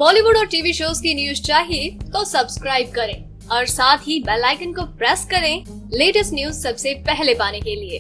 बॉलीवुड और TV shows की news चाहिए तो सब्सक्राइब करें और साथ ही बेल आइकन को प्रेस करें लेटेस्ट न्यूज सबसे पहले पाने के लिए।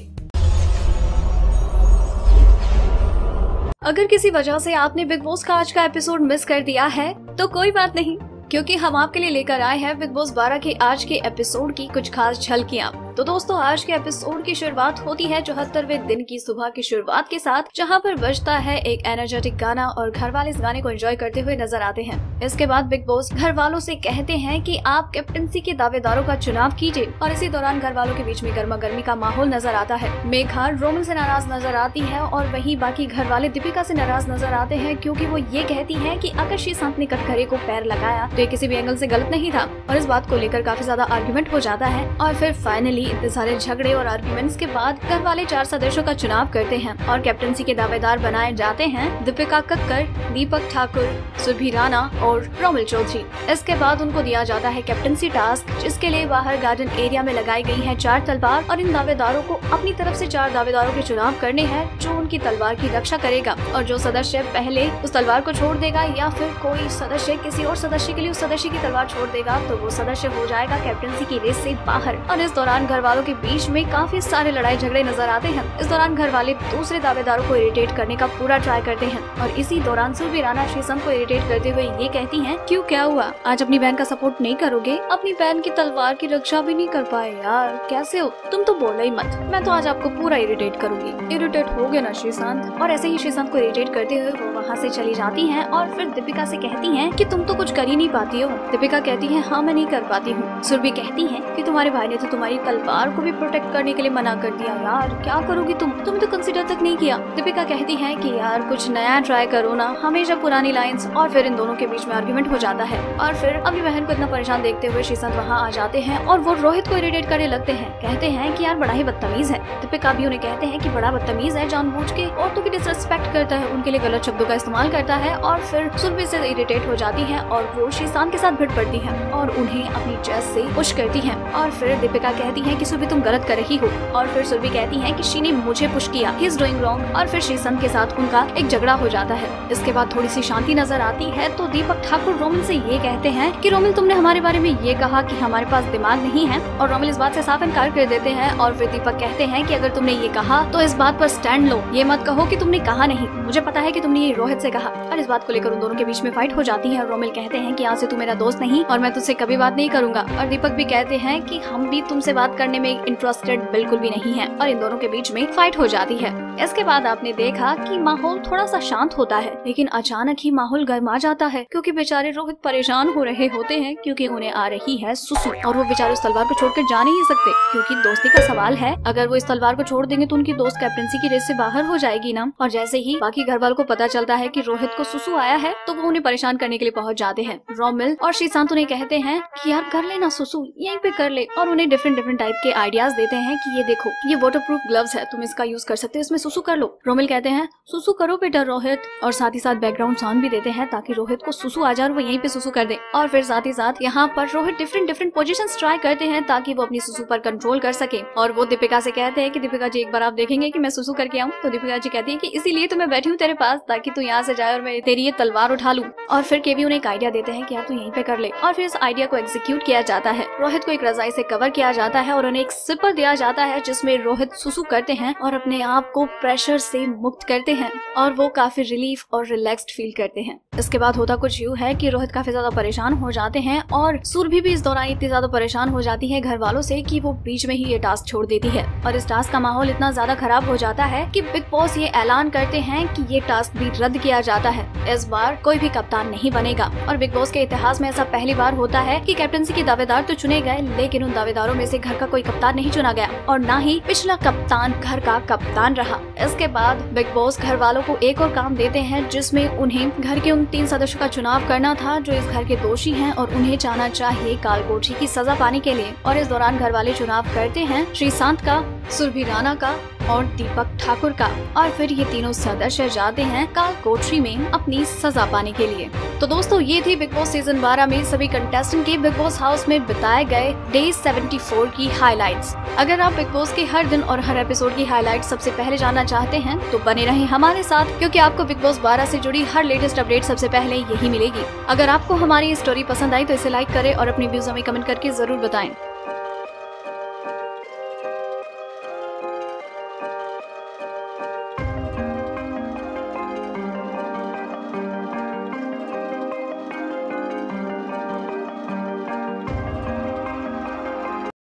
अगर किसी वजह से आपने बिग बॉस का आज का एपिसोड मिस कर दिया है तो कोई बात नहीं, क्योंकि हम आपके लिए लेकर आए हैं बिग बॉस 12 के आज के एपिसोड की कुछ खास झलकियां। तो दोस्तों, आज के एपिसोड की शुरुआत होती है 74वें दिन की सुबह की शुरुआत के साथ, जहां पर बजता है एक एनर्जेटिक गाना और घर वाले इस गाने को एंजॉय करते हुए नजर आते हैं। इसके बाद बिग बॉस घर वालों से कहते हैं कि आप कैप्टनसी के दावेदारों का चुनाव कीजिए और इसी दौरान घर वालों के बीच में गर्मा गर्मी का माहौल नजर आता है। मेघा रोमिल से नाराज नजर आती है और वहीं बाकी घर वाले दीपिका से नाराज नजर आते हैं, क्योंकि वो ये कहती है कि अगर श्रीशांत ने कटघरे को पैर लगाया तो ये किसी भी एंगल से गलत नहीं था, और इस बात को लेकर काफी ज्यादा आर्गुमेंट हो जाता है। और फिर फाइनली इतने सारे झगड़े और आर्गुमेंट्स के बाद घर वाले 4 सदस्यों का चुनाव करते हैं और कैप्टनसी के दावेदार बनाए जाते हैं दीपिका कक्कर, दीपक ठाकुर, सुरभि राणा और रोमिल चौधरी। इसके बाद उनको दिया जाता है कैप्टनसी टास्क, जिसके लिए बाहर गार्डन एरिया में लगाई गई है 4 तलवार और इन दावेदारों को अपनी तरफ से 4 दावेदारों के चुनाव करने हैं जो उनकी तलवार की रक्षा करेगा, और जो सदस्य पहले उस तलवार को छोड़ देगा या फिर कोई सदस्य किसी और सदस्य के लिए उस सदस्य की तलवार छोड़ देगा तो वो सदस्य हो जाएगा कैप्टनसी की रेस से बाहर। और इस दौरान घर वालों के बीच में काफी सारे लड़ाई झगड़े नजर आते हैं। इस दौरान घर वाले दूसरे दावेदारों को इरिटेट करने का पूरा ट्राई करते हैं और इसी दौरान सुरभि राणा श्रीशांत को इरिटेट करते हुए ये कहती हैं, क्यों क्या हुआ, आज अपनी बहन का सपोर्ट नहीं करोगे? अपनी बहन की तलवार की रक्षा भी नहीं कर पाए यार, कैसे हो तुम? तो बोलो ही मत, मैं तो आज आपको पूरा इरिटेट करूंगी। इरिटेट हो गए ना श्रीशांत? और ऐसे ही श्रीशांत को इरिटेट करते हुए वो वहाँ से चली जाती हैं और फिर दीपिका से कहती हैं कि तुम तो कुछ कर ही नहीं पाती हो। दीपिका कहती है, हाँ मैं नहीं कर पाती हूँ। सुरभि कहती है कि तुम्हारे भाई ने तो तुम्हारी तलवार को भी प्रोटेक्ट करने के लिए मना कर दिया, यार क्या करोगी तुमने तो कंसीडर तक नहीं किया। दीपिका कहती है कि यार कुछ नया ट्राई करो ना, हमेशा पुरानी लाइंस। और फिर इन दोनों के बीच में आर्गुमेंट हो जाता है और फिर अपनी बहन को इतना परेशान देखते हुए श्रीशांत वहाँ आ जाते हैं और वो रोहित को इरिटेट करने लगते हैं। कहते हैं कि यार बड़ा ही बदतमीज है। दीपिका भी उन्हें कहते हैं कि बड़ा बदतमीज है, जानबूझ के औरतों की डिसरिस्पेक्ट करता है, उनके लिए गलत शब्दों का इस्तेमाल करता है। और फिर सुरभि से इरिटेट हो जाती है और वो श्रीशांत के साथ भिड़ पड़ती है और उन्हें अपनी चेस्ट से पुश करती है। और फिर दीपिका कहती है कि सुरभि तुम गलत कर रही हो, और फिर सुरभि कहती है कि शी ने मुझे पुश किया, ही इज डूइंग रॉन्ग। और फिर श्रीशांत के साथ उनका एक झगड़ा हो जाता है। इसके बाद थोड़ी सी शांति नजर आती है तो दीपक ठाकुर रोमिल से ये कहते हैं कि रोमिल तुमने हमारे बारे में ये कहा कि हमारे पास दिमाग नहीं है, और रोमिल इस बात से साफ इनकार कर देते हैं। और फिर दीपक कहते हैं कि अगर तुमने ये कहा तो इस बात पर स्टैंड लो, ये मत कहो कि तुमने कहा नहीं, मुझे पता है कि तुमने ये रोहित से कहा। और इस बात को लेकर उन दोनों के बीच में फाइट हो जाती है। रोमिल कहते हैं कि आज से तू मेरा दोस्त नहीं और मैं तुझसे कभी बात नहीं करूंगा। और दीपक भी कहते हैं कि हम भी तुमसे बात करने में इंटरेस्टेड बिल्कुल भी नहीं है, और इन दोनों के बीच में फाइट हो जाती है। इसके बाद आपने देखा कि माहौल थोड़ा सा शांत होता है, लेकिन अचानक ही माहौल गर्मा जाता है, क्योंकि बेचारे रोहित परेशान हो रहे होते हैं, क्योंकि उन्हें आ रही है सुसु और वो बेचारे उस तलवार को छोड़कर जा नहीं सकते, क्योंकि दोस्ती का सवाल है। अगर वो इस तलवार को छोड़ देंगे तो उनकी दोस्त कैप्टनसी की रेस से बाहर हो जाएगी ना। और जैसे ही बाकी घर वालों को पता चलता है कि रोहित को सुसु आया है तो वो उन्हें परेशान करने के लिए पहुंच जाते हैं। रोमिल और श्रीशांत उन्हें कहते हैं कि यार कर लेना सुसु, यहीं पे कर ले, और उन्हें डिफरेंट टाइप के आइडियाज देते हैं कि ये देखो ये वाटरप्रूफ ग्लव्स है, तुम इसका यूज कर सकते हो, इसमें सुसु कर लो। रोमिल कहते हैं सुसु करो बेटा रोहित, और साथ ही साथ बैकग्राउंड साउंड भी देते हैं ताकि रोहित को सुसु आ जाए और वो यहीं पे सुसु कर दे। और फिर साथ ही साथ यहाँ पर रोहित डिफरेंट पोजीशंस ट्राई करते हैं ताकि वो अपनी सुसु पर कंट्रोल कर सके। और वो दीपिका से कहते हैं कि दीपिका जी एक बार आप देखेंगे कि मैं सुसु करके आऊँ। तो दीपिका जी कहती है कि इसीलिए तो मैं बैठी हूँ तेरे पास, ताकि तू यहाँ से जाए और मैं तेरी ये तलवार उठा लूँ। और फिर केवी उन्हें एक आइडिया देते हैं कि यार तू यहीं पे कर ले, और फिर इस आइडिया को एग्जीक्यूट किया जाता है। रोहित को एक रजाई से कवर किया जाता है और उन्हें एक सिपर दिया जाता है जिसमें रोहित सुसु करते हैं और अपने आप को प्रेशर से मुक्त करते हैं, और वो काफी रिलीफ और रिलैक्स्ड फील करते हैं। इसके बाद होता कुछ यूँ है कि रोहित काफी ज्यादा परेशान हो जाते हैं और सुरभि भी इस दौरान इतनी ज्यादा परेशान हो जाती है घर वालों से कि वो बीच में ही ये टास्क छोड़ देती है। और इस टास्क का माहौल इतना ज्यादा खराब हो जाता है कि बिग बॉस ये ऐलान करते हैं कि ये टास्क भी रद्द किया जाता है। इस बार कोई भी कप्तान नहीं बनेगा, और बिग बॉस के इतिहास में ऐसा पहली बार होता है कि कैप्टनसी के दावेदार तो चुने गए, लेकिन उन दावेदारों में से घर का कोई कप्तान नहीं चुना गया, और न ही पिछला कप्तान घर का कप्तान रहा। इसके बाद बिग बॉस घर वालों को एक और काम देते हैं, जिसमें उन्हें घर के उन 3 सदस्यों का चुनाव करना था जो इस घर के दोषी हैं और उन्हें जाना चाहिए कालकोठरी की सजा पाने के लिए। और इस दौरान घर वाले चुनाव करते हैं श्रीशांत का, सुरभि राणा का और दीपक ठाकुर का, और फिर ये तीनों सदस्य जाते हैं काल कोठरी में अपनी सजा पाने के लिए। तो दोस्तों ये थी बिग बॉस सीजन 12 में सभी कंटेस्टेंट के बिग बॉस हाउस में बिताए गए डे 74 की हाइलाइट्स। अगर आप बिग बॉस के हर दिन और हर एपिसोड की हाइलाइट्स सबसे पहले जानना चाहते हैं तो बने रहें हमारे साथ, क्योंकि आपको बिग बॉस 12 से जुड़ी हर लेटेस्ट अपडेट सबसे पहले यही मिलेगी। अगर आपको हमारी स्टोरी पसंद आई तो इसे लाइक करें और अपनी व्यूज हमें कमेंट करके जरूर बताएं।